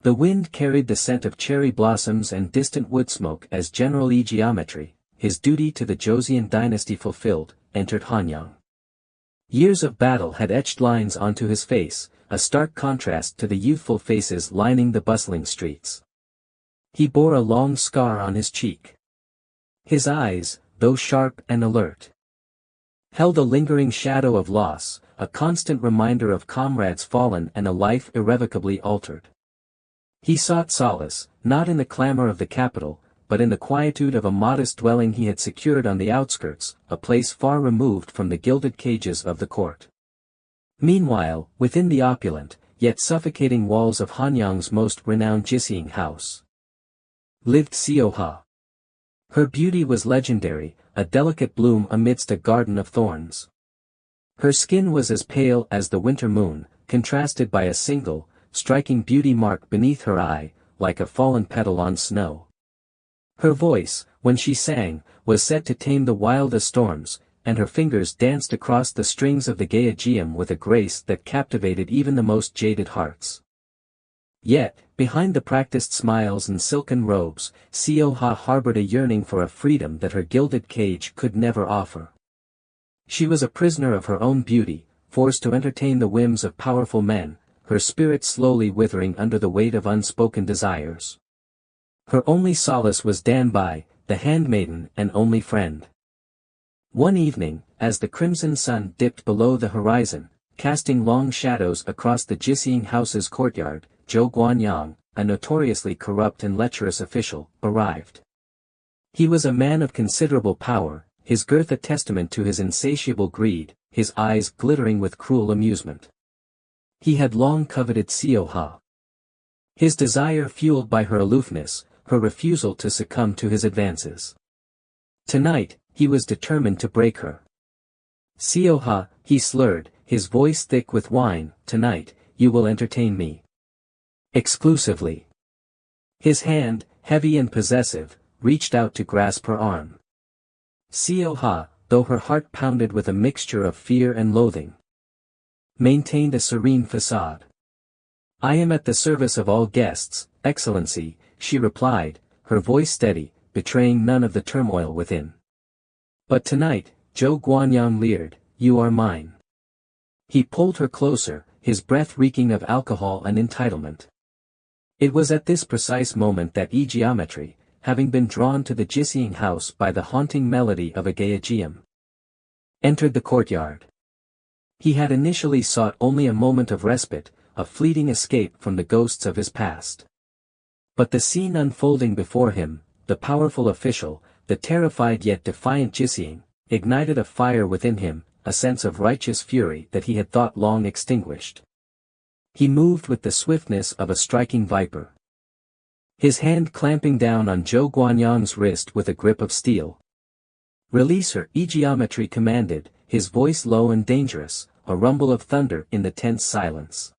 The wind carried the scent of cherry blossoms and distant wood smoke as General Yi-geometry, his duty to the Joseon dynasty fulfilled, entered Hanyang. Years of battle had etched lines onto his face, a stark contrast to the youthful faces lining the bustling streets. He bore a long scar on his cheek. His eyes, though sharp and alert, held a lingering shadow of loss, a constant reminder of comrades fallen and a life irrevocably altered. He sought solace, not in the clamor of the capital, but in the quietude of a modest dwelling he had secured on the outskirts, a place far removed from the gilded cages of the court. Meanwhile, within the opulent, yet suffocating walls of Hanyang's most renowned Jising house, lived Seo-ha. Her beauty was legendary, a delicate bloom amidst a garden of thorns. Her skin was as pale as the winter moon, contrasted by a single, striking beauty mark beneath her eye, like a fallen petal on snow. Her voice, when she sang, was said to tame the wildest storms, and her fingers danced across the strings of the Yi-geom with a grace that captivated even the most jaded hearts. Yet, behind the practiced smiles and silken robes, Seo-ha harbored a yearning for a freedom that her gilded cage could never offer. She was a prisoner of her own beauty, forced to entertain the whims of powerful men, her spirit slowly withering under the weight of unspoken desires. Her only solace was Danbai, the handmaiden and only friend. One evening, as the crimson sun dipped below the horizon, casting long shadows across the Jising house's courtyard, Zhou Guanyang, a notoriously corrupt and lecherous official, arrived. He was a man of considerable power, his girth a testament to his insatiable greed, his eyes glittering with cruel amusement. He had long coveted Seo-ha. His desire fueled by her aloofness, her refusal to succumb to his advances. Tonight, he was determined to break her. Seo-ha, he slurred, his voice thick with wine, tonight, you will entertain me. Exclusively. His hand, heavy and possessive, reached out to grasp her arm. Seo-ha, though her heart pounded with a mixture of fear and loathing, maintained a serene facade. I am at the service of all guests, Excellency, she replied, her voice steady, betraying none of the turmoil within. But tonight, Zhou Guanyang leered, you are mine. He pulled her closer, his breath reeking of alcohol and entitlement. It was at this precise moment that Yi-geometry, having been drawn to the Jising house by the haunting melody of a Yi-geom, entered the courtyard. He had initially sought only a moment of respite, a fleeting escape from the ghosts of his past. But the scene unfolding before him, the powerful official, the terrified yet defiant Jising, ignited a fire within him, a sense of righteous fury that he had thought long extinguished. He moved with the swiftness of a striking viper, his hand clamping down on Zhou Guanyang's wrist with a grip of steel. Release her, Yi-geometry commanded, his voice low and dangerous, a rumble of thunder in the tense silence.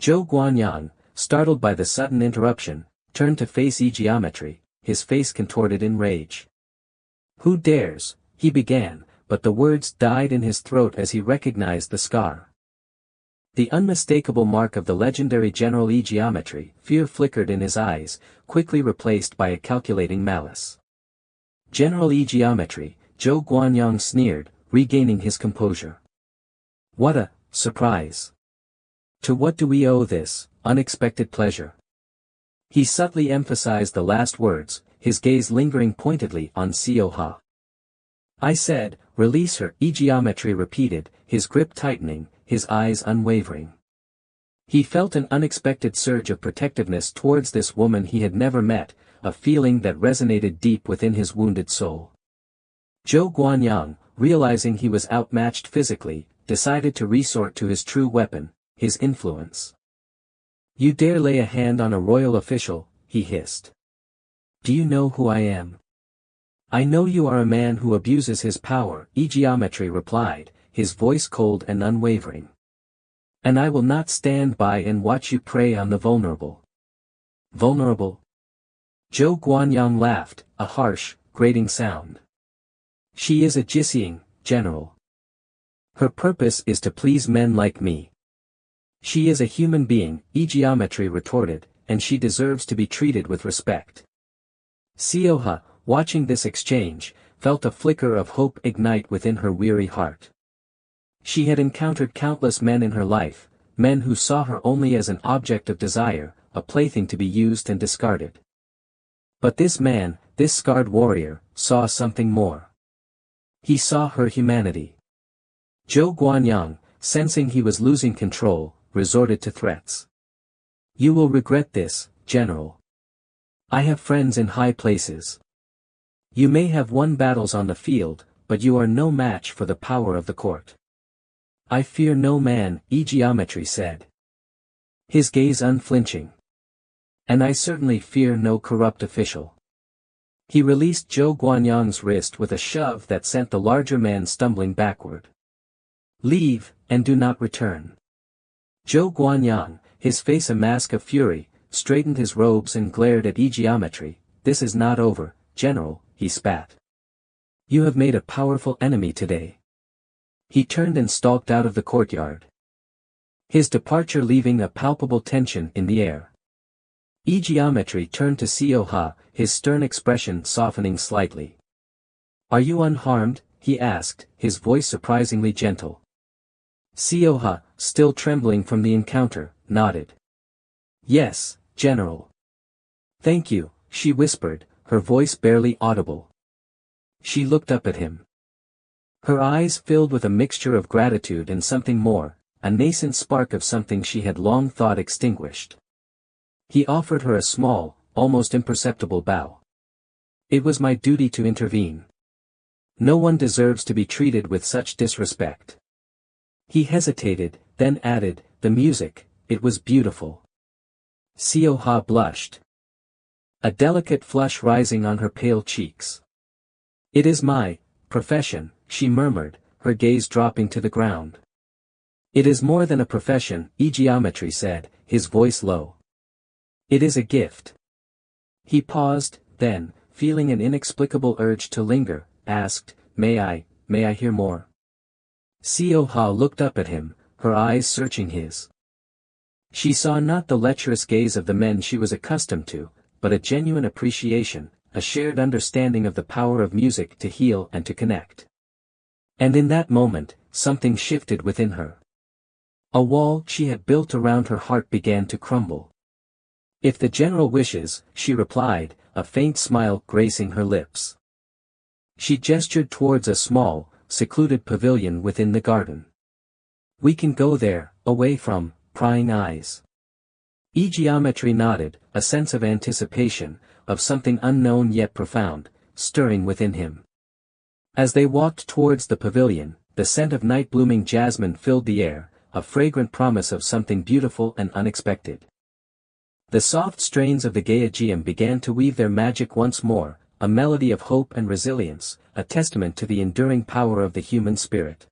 Zhou Guanyang, startled by the sudden interruption, turned to face Yi-geometry, his face contorted in rage. Who dares, he began, but the words died in his throat as he recognized the scar. The unmistakable mark of the legendary General Yi-geometry, fear flickered in his eyes, quickly replaced by a calculating malice. General Yi-geometry, Zhou Guanyang sneered, regaining his composure. What a surprise! To what do we owe this unexpected pleasure? He subtly emphasized the last words, his gaze lingering pointedly on Seo-ha. I said, release her, Yi-geometry repeated, his grip tightening, his eyes unwavering. He felt an unexpected surge of protectiveness towards this woman he had never met, a feeling that resonated deep within his wounded soul. Zhou Guanyang, realizing he was outmatched physically, decided to resort to his true weapon, his influence. You dare lay a hand on a royal official, he hissed. Do you know who I am? I know you are a man who abuses his power, Yi-geometry replied, his voice cold and unwavering. And I will not stand by and watch you prey on the vulnerable. Vulnerable? Zhou Guanyang laughed, a harsh, grating sound. She is a Jising, general. Her purpose is to please men like me. She is a human being, Yi-geometry retorted, and she deserves to be treated with respect. Seo-ha, watching this exchange, felt a flicker of hope ignite within her weary heart. She had encountered countless men in her life, men who saw her only as an object of desire, a plaything to be used and discarded. But this man, this scarred warrior, saw something more. He saw her humanity. Zhou Guanyang, sensing he was losing control, resorted to threats. "You will regret this, General. I have friends in high places. You may have won battles on the field, but you are no match for the power of the court." "I fear no man," Yi-geom said, his gaze unflinching. "And I certainly fear no corrupt official." He released Zhou Guanyang's wrist with a shove that sent the larger man stumbling backward. "Leave, and do not return." Zhou Guanyang, his face a mask of fury, straightened his robes and glared at Yi-geom. "This is not over, General," he spat. "You have made a powerful enemy today." He turned and stalked out of the courtyard. His departure leaving a palpable tension in the air. Yi-geom turned to Seo-ha, his stern expression softening slightly. "Are you unharmed?" he asked, his voice surprisingly gentle. Seo-ha, still trembling from the encounter, nodded. "Yes, General." "Thank you," she whispered, her voice barely audible. She looked up at him. Her eyes filled with a mixture of gratitude and something more, a nascent spark of something she had long thought extinguished. He offered her a small, almost imperceptible bow. "It was my duty to intervene. No one deserves to be treated with such disrespect." He hesitated, then added, "The music, it was beautiful." Seo-ha blushed. A delicate flush rising on her pale cheeks. "It is my profession," she murmured, her gaze dropping to the ground. "It is more than a profession," Yi-geom said, his voice low. "It is a gift." He paused, then, feeling an inexplicable urge to linger, asked, may I hear more?" Seo-ha looked up at him, her eyes searching his. She saw not the lecherous gaze of the men she was accustomed to, but a genuine appreciation, a shared understanding of the power of music to heal and to connect. And in that moment, something shifted within her. A wall she had built around her heart began to crumble. "If the General wishes," she replied, a faint smile gracing her lips. She gestured towards a small, secluded pavilion within the garden. "We can go there, away from prying eyes." Yi-geom nodded, a sense of anticipation, of something unknown yet profound, stirring within him. As they walked towards the pavilion, the scent of night-blooming jasmine filled the air, a fragrant promise of something beautiful and unexpected. The soft strains of the Yi-geom began to weave their magic once more, a melody of hope and resilience, a testament to the enduring power of the human spirit.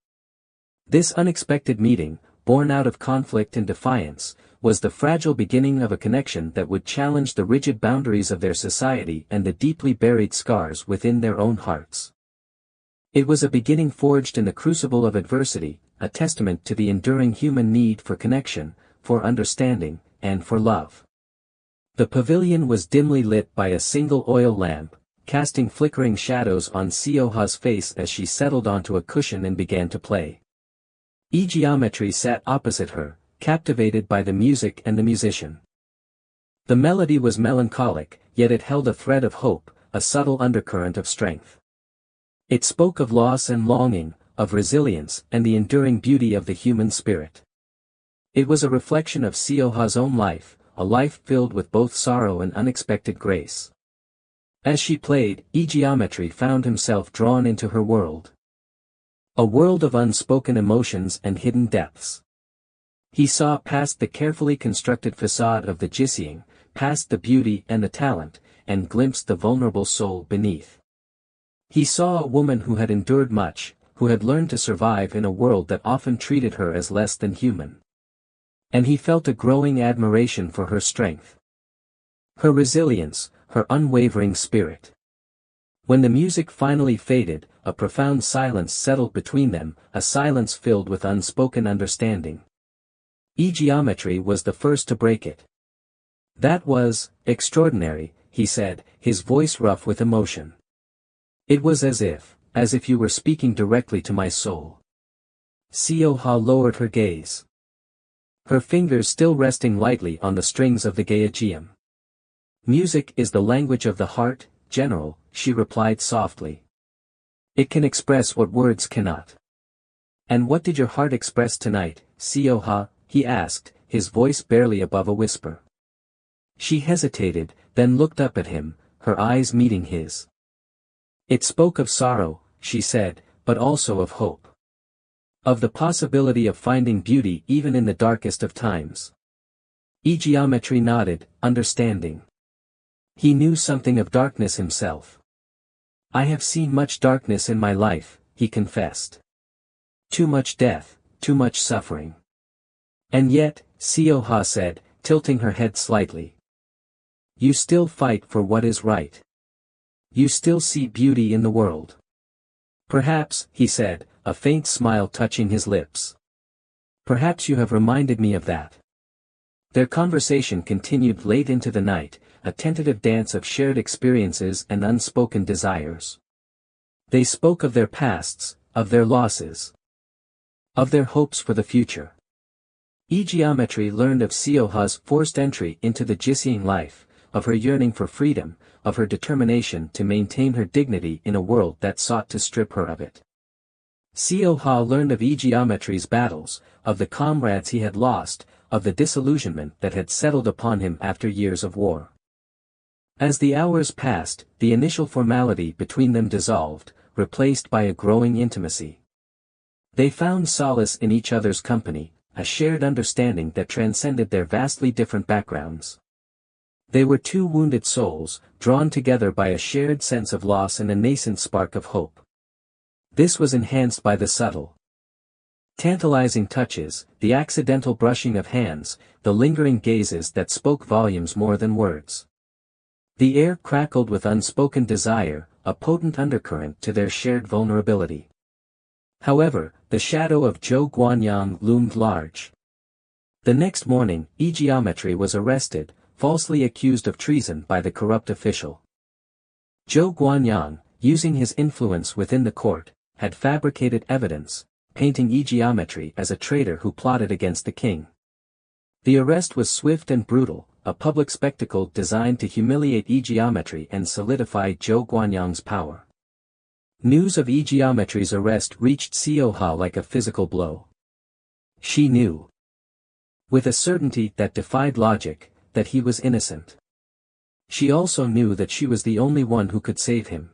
This unexpected meeting, born out of conflict and defiance, was the fragile beginning of a connection that would challenge the rigid boundaries of their society and the deeply buried scars within their own hearts. It was a beginning forged in the crucible of adversity, a testament to the enduring human need for connection, for understanding, and for love. The pavilion was dimly lit by a single oil lamp, casting flickering shadows on Seo-ha's face as she settled onto a cushion and began to play. Yi-geom sat opposite her, captivated by the music and the musician. The melody was melancholic, yet it held a thread of hope, a subtle undercurrent of strength. It spoke of loss and longing, of resilience and the enduring beauty of the human spirit. It was a reflection of Seo-ha's own life, a life filled with both sorrow and unexpected grace. As she played, Yi-geom found himself drawn into her world. A world of unspoken emotions and hidden depths. He saw past the carefully constructed facade of the Jising, past the beauty and the talent, and glimpsed the vulnerable soul beneath. He saw a woman who had endured much, who had learned to survive in a world that often treated her as less than human. And he felt a growing admiration for her strength. Her resilience, her unwavering spirit. When the music finally faded, a profound silence settled between them, a silence filled with unspoken understanding. Yi-geom was the first to break it. That was extraordinary, he said, his voice rough with emotion. It was as if you were speaking directly to my soul. Seo-ha lowered her gaze, her fingers still resting lightly on the strings of the Yi-geom. Music is the language of the heart, General, she replied softly. It can express what words cannot. And what did your heart express tonight, Seo-ha? He asked, his voice barely above a whisper. She hesitated, then looked up at him, her eyes meeting his. It spoke of sorrow, she said, but also of hope. Of the possibility of finding beauty even in the darkest of times. Yi-geometry nodded, understanding. He knew something of darkness himself. I have seen much darkness in my life, he confessed. Too much death, too much suffering. And yet, Seo-ha said, tilting her head slightly. You still fight for what is right. You still see beauty in the world. Perhaps, he said, a faint smile touching his lips. Perhaps you have reminded me of that. Their conversation continued late into the night, a tentative dance of shared experiences and unspoken desires. They spoke of their pasts, of their losses. Of their hopes for the future. Yi-geometry learned of Seo-ha's forced entry into the Jisung life, of her yearning for freedom, of her determination to maintain her dignity in a world that sought to strip her of it. Seo-ha learned of Yi-geometry's battles, of the comrades he had lost, of the disillusionment that had settled upon him after years of war. As the hours passed, the initial formality between them dissolved, replaced by a growing intimacy. They found solace in each other's company, a shared understanding that transcended their vastly different backgrounds. They were two wounded souls, drawn together by a shared sense of loss and a nascent spark of hope. This was enhanced by the subtle, tantalizing touches, the accidental brushing of hands, the lingering gazes that spoke volumes more than words. The air crackled with unspoken desire, a potent undercurrent to their shared vulnerability. However, the shadow of Zhou Guanyang loomed large. The next morning, Yi-geometry was arrested, falsely accused of treason by the corrupt official. Zhou Guanyang, using his influence within the court, had fabricated evidence, painting Yi-geometry as a traitor who plotted against the king. The arrest was swift and brutal, a public spectacle designed to humiliate Yi-geometry and solidify Zhou Guanyang's power. News of Yi-geometry's arrest reached Seo-ha like a physical blow. She knew, with a certainty that defied logic, that he was innocent. She also knew that she was the only one who could save him.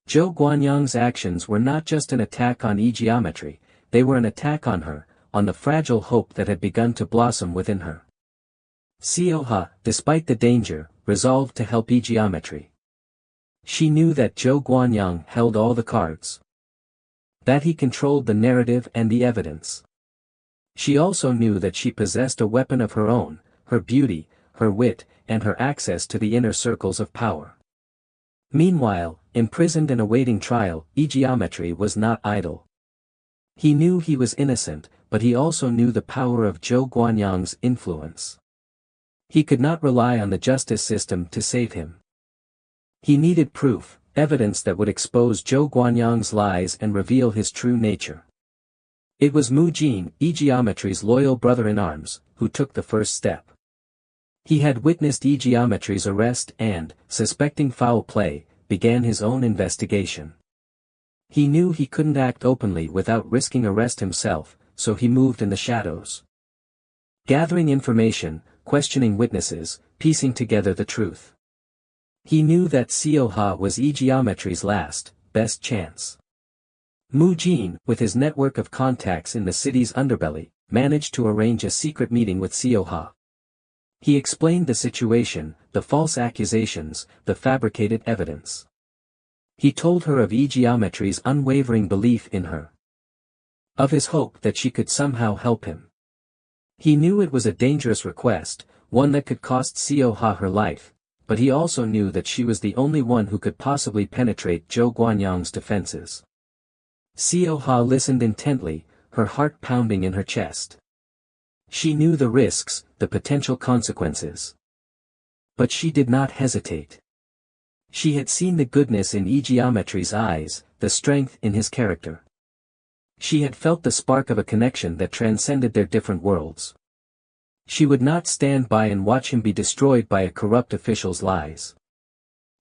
Zhou Guanyang's actions were not just an attack on Yi-geometry, they were an attack on her, on the fragile hope that had begun to blossom within her. Seo-ha, despite the danger, resolved to help Yi-geometry. She knew that Zhou Guanyang held all the cards. That he controlled the narrative and the evidence. She also knew that she possessed a weapon of her own, her beauty, her wit, and her access to the inner circles of power. Meanwhile, imprisoned and awaiting trial, Yi-geometry was not idle. He knew he was innocent, but he also knew the power of Zhou Guanyang's influence. He could not rely on the justice system to save him. He needed proof, evidence that would expose Zhou Guanyang's lies and reveal his true nature. It was Mu Jin, Yi-geometry's loyal brother-in-arms, who took the first step. He had witnessed Yi-geometry's arrest and, suspecting foul play, began his own investigation. He knew he couldn't act openly without risking arrest himself, so he moved in the shadows. Gathering information, questioning witnesses, piecing together the truth. He knew that Seo-ha was Yi-geometry's last, best chance. Mu Jin, with his network of contacts in the city's underbelly, managed to arrange a secret meeting with Seo-ha. He explained the situation, the false accusations, the fabricated evidence. He told her of Yi-geometry's unwavering belief in her. Of his hope that she could somehow help him. He knew it was a dangerous request, one that could cost Seo-ha her life, but he also knew that she was the only one who could possibly penetrate Zhou Guanyang's defenses. Seo-ha listened intently, her heart pounding in her chest. She knew the risks, the potential consequences. But she did not hesitate. She had seen the goodness in Yi-geometry's eyes, the strength in his character. She had felt the spark of a connection that transcended their different worlds. She would not stand by and watch him be destroyed by a corrupt official's lies.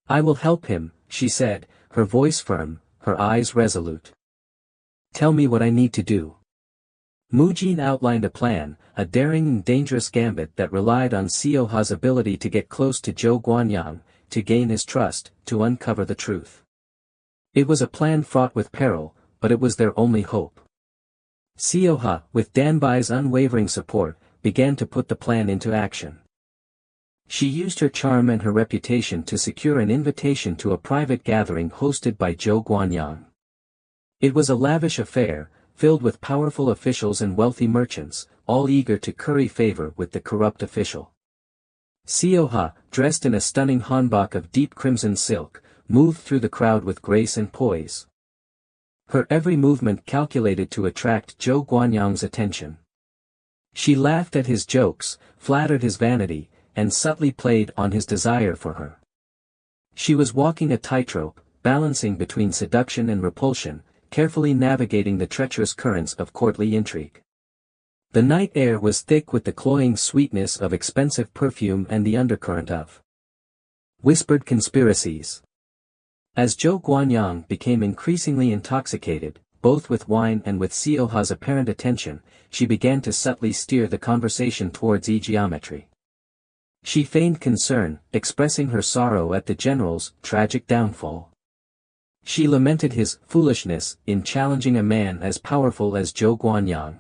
"I will help him," she said, her voice firm, her eyes resolute. "Tell me what I need to do." Mujin outlined a plan, a daring and dangerous gambit that relied on Seo-ha's ability to get close to Zhou Guanyang, to gain his trust, to uncover the truth. It was a plan fraught with peril, but it was their only hope. Seo-ha, with Danbai's unwavering support, began to put the plan into action. She used her charm and her reputation to secure an invitation to a private gathering hosted by Zhou Guanyang. It was a lavish affair, filled with powerful officials and wealthy merchants, all eager to curry favor with the corrupt official. Seo-ha, dressed in a stunning hanbok of deep crimson silk, moved through the crowd with grace and poise. Her every movement calculated to attract Zhou Guanyang's attention. She laughed at his jokes, flattered his vanity, and subtly played on his desire for her. She was walking a tightrope, balancing between seduction and repulsion, carefully navigating the treacherous currents of courtly intrigue. The night air was thick with the cloying sweetness of expensive perfume and the undercurrent of whispered conspiracies. As Zhou Guanyang became increasingly intoxicated, both with wine and with Seo-ha's apparent attention, she began to subtly steer the conversation towards Yi-geometry. She feigned concern, expressing her sorrow at the general's tragic downfall. She lamented his foolishness in challenging a man as powerful as Zhou Guanyang.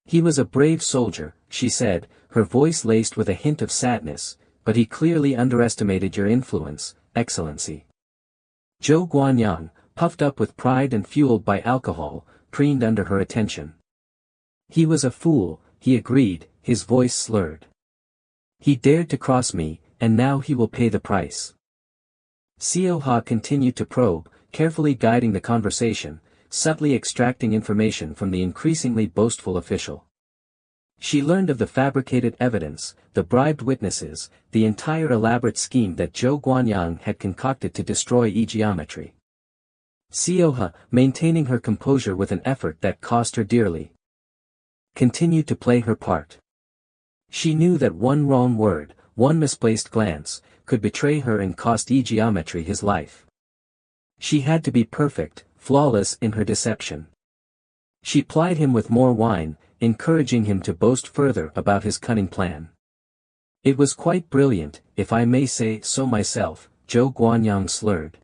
"He was a brave soldier," she said, her voice laced with a hint of sadness, "but he clearly underestimated your influence, Excellency." Zhou Guanyang, puffed up with pride and fueled by alcohol, preened under her attention. "He was a fool," he agreed, his voice slurred. "He dared to cross me, and now he will pay the price." Seo-ha continued to probe, carefully guiding the conversation, subtly extracting information from the increasingly boastful official. She learned of the fabricated evidence, the bribed witnesses, the entire elaborate scheme that Zhou Guanyang had concocted to destroy Yi-geometry. Seo-ha, maintaining her composure with an effort that cost her dearly, continued to play her part. She knew that one wrong word, one misplaced glance, could betray her and cost Yi-geometry his life. She had to be perfect, flawless in her deception. She plied him with more wine, encouraging him to boast further about his cunning plan. "It was quite brilliant, if I may say so myself," Zhou Guanyang slurred,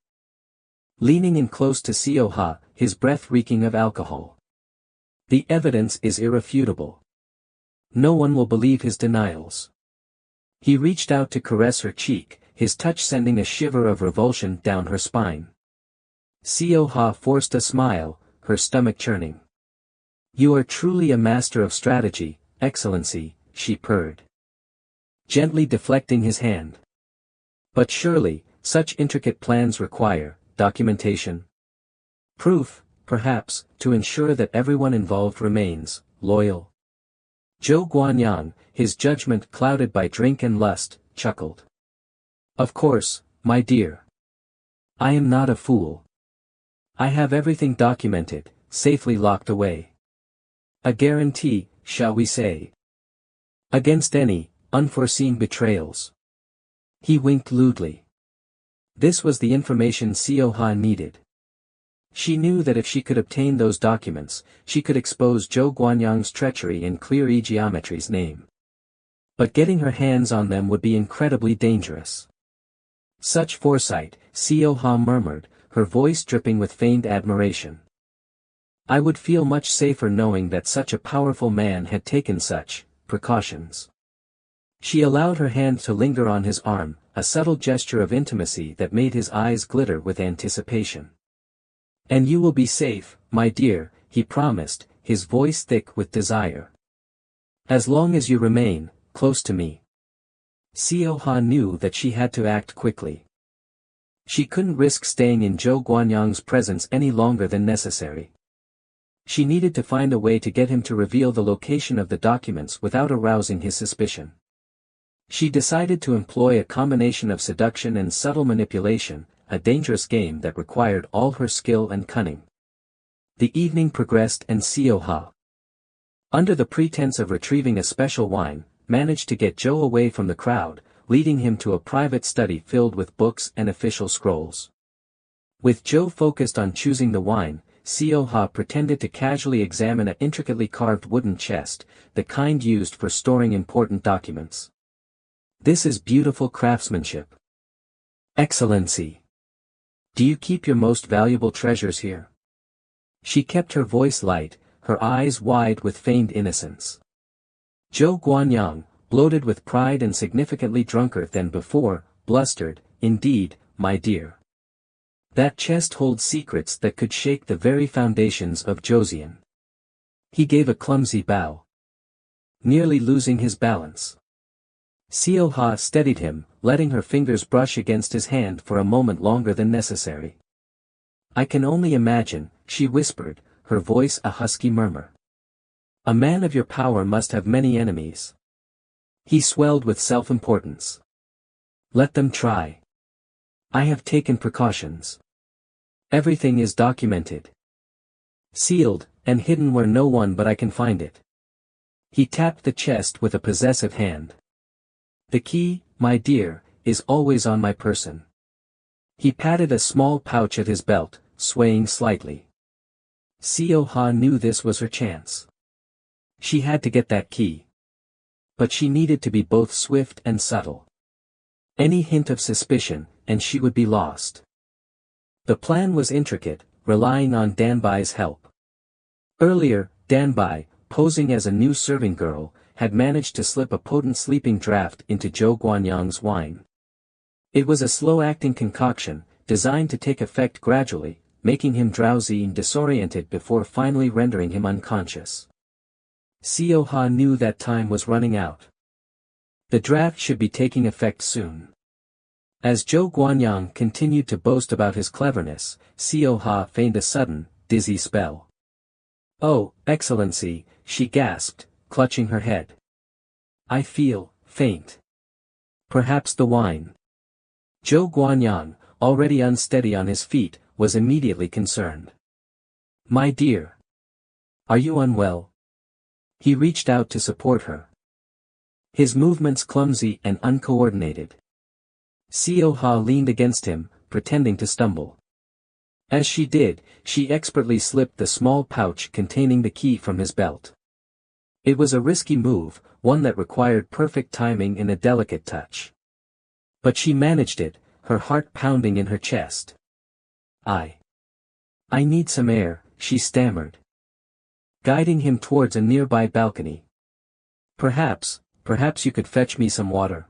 leaning in close to Seo-ha, his breath reeking of alcohol. "The evidence is irrefutable. No one will believe his denials." He reached out to caress her cheek, his touch sending a shiver of revulsion down her spine. Seo-ha forced a smile, her stomach churning. "You are truly a master of strategy, Excellency," she purred, gently deflecting his hand. "But surely, such intricate plans require documentation. Proof, perhaps, to ensure that everyone involved remains loyal." Zhou Guanyang, his judgment clouded by drink and lust, chuckled. "Of course, my dear. I am not a fool. I have everything documented, safely locked away. A guarantee, shall we say, against any unforeseen betrayals." He winked lewdly. This was the information Seo-ha needed. She knew that if she could obtain those documents, she could expose Zhou Guanyang's treachery and clear Yi-geometry's name. But getting her hands on them would be incredibly dangerous. "Such foresight," Seo-ha murmured, her voice dripping with feigned admiration. "I would feel much safer knowing that such a powerful man had taken such precautions." She allowed her hand to linger on his arm, a subtle gesture of intimacy that made his eyes glitter with anticipation. "And you will be safe, my dear," he promised, his voice thick with desire. "As long as you remain close to me." Seo-ha knew that she had to act quickly. She couldn't risk staying in Zhou Guanyang's presence any longer than necessary. She needed to find a way to get him to reveal the location of the documents without arousing his suspicion. She decided to employ a combination of seduction and subtle manipulation, a dangerous game that required all her skill and cunning. The evening progressed and Seo-ha, under the pretense of retrieving a special wine, managed to get Joe away from the crowd, leading him to a private study filled with books and official scrolls. With Joe focused on choosing the wine, Seo-ha pretended to casually examine an intricately carved wooden chest, the kind used for storing important documents. "This is beautiful craftsmanship. Excellency. Do you keep your most valuable treasures here?" She kept her voice light, her eyes wide with feigned innocence. Zhou Guanyang, bloated with pride and significantly drunker than before, blustered, "Indeed, my dear. That chest holds secrets that could shake the very foundations of Joseon." He gave a clumsy bow, nearly losing his balance. Seo-ha steadied him, letting her fingers brush against his hand for a moment longer than necessary. "I can only imagine," she whispered, her voice a husky murmur. "A man of your power must have many enemies." He swelled with self-importance. "Let them try. I have taken precautions. Everything is documented. Sealed, and hidden where no one but I can find it." He tapped the chest with a possessive hand. "The key, my dear, is always on my person." He patted a small pouch at his belt, swaying slightly. Seo-ha knew this was her chance. She had to get that key. But she needed to be both swift and subtle. Any hint of suspicion, and she would be lost. The plan was intricate, relying on Danbai's help. Earlier, Danbai, posing as a new serving girl, had managed to slip a potent sleeping draught into Zhou Guanyang's wine. It was a slow-acting concoction, designed to take effect gradually, making him drowsy and disoriented before finally rendering him unconscious. Seo-ha knew that time was running out. The draft should be taking effect soon. As Zhou Guanyang continued to boast about his cleverness, Seo-ha feigned a sudden, dizzy spell. "Oh, Excellency," she gasped, clutching her head. "I feel faint. Perhaps the wine." Zhou Guanyang, already unsteady on his feet, was immediately concerned. "My dear. Are you unwell?" He reached out to support her. His movements clumsy and uncoordinated. Seo-ha leaned against him, pretending to stumble. As she did, she expertly slipped the small pouch containing the key from his belt. It was a risky move, one that required perfect timing and a delicate touch. But she managed it, her heart pounding in her chest. I need some air," she stammered, guiding him towards a nearby balcony. Perhaps you could fetch me some water."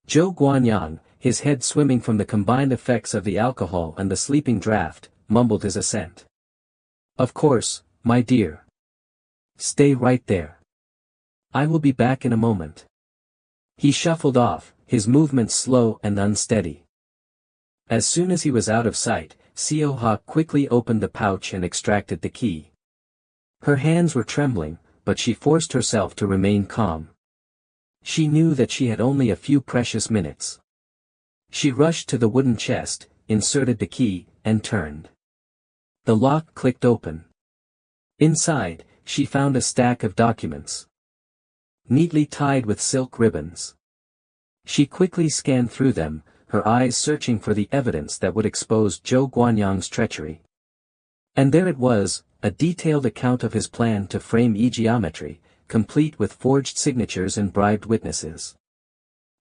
Zhou Guanyang, his head swimming from the combined effects of the alcohol and the sleeping draught, mumbled his assent. "Of course, my dear. Stay right there. I will be back in a moment." He shuffled off, his movements slow and unsteady. As soon as he was out of sight, Seo-ha quickly opened the pouch and extracted the key. Her hands were trembling, but she forced herself to remain calm. She knew that she had only a few precious minutes. She rushed to the wooden chest, inserted the key, and turned. The lock clicked open. Inside, she found a stack of documents, neatly tied with silk ribbons. She quickly scanned through them, her eyes searching for the evidence that would expose Zhou Guanyang's treachery. And there it was, a detailed account of his plan to frame Yi-geometry, complete with forged signatures and bribed witnesses.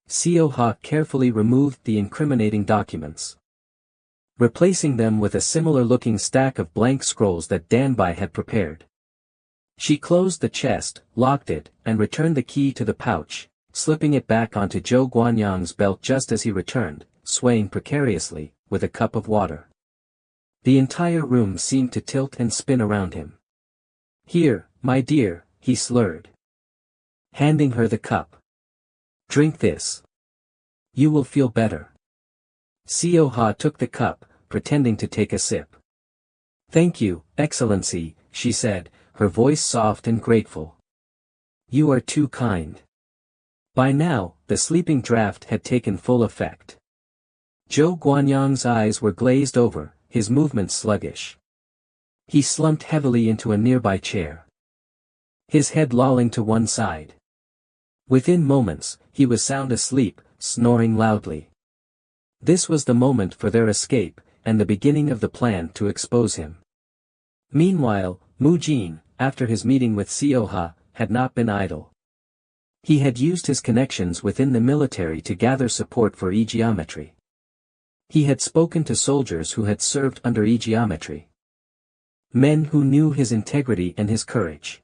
Seo-ha carefully removed the incriminating documents, replacing them with a similar-looking stack of blank scrolls that Danbai had prepared. She closed the chest, locked it, and returned the key to the pouch, slipping it back onto Zhou Guanyang's belt just as he returned, swaying precariously, with a cup of water. The entire room seemed to tilt and spin around him. "Here, my dear," he slurred, handing her the cup. "Drink this. You will feel better." Seo-ha took the cup, pretending to take a sip. "Thank you, Excellency," she said, her voice soft and grateful. "You are too kind." By now, the sleeping draft had taken full effect. Zhou Guanyang's eyes were glazed over, his movements sluggish. He slumped heavily into a nearby chair, his head lolling to one side. Within moments, he was sound asleep, snoring loudly. This was the moment for their escape, and the beginning of the plan to expose him. Meanwhile, Mu Jin, after his meeting with Seo-ha, had not been idle. He had used his connections within the military to gather support for Yi-geometry. He had spoken to soldiers who had served under Yi-geometry. Men who knew his integrity and his courage.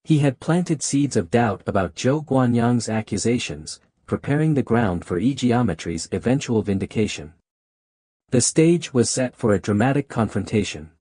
He had planted seeds of doubt about Zhou Guanyang's accusations, preparing the ground for Yi-geometry's eventual vindication. The stage was set for a dramatic confrontation.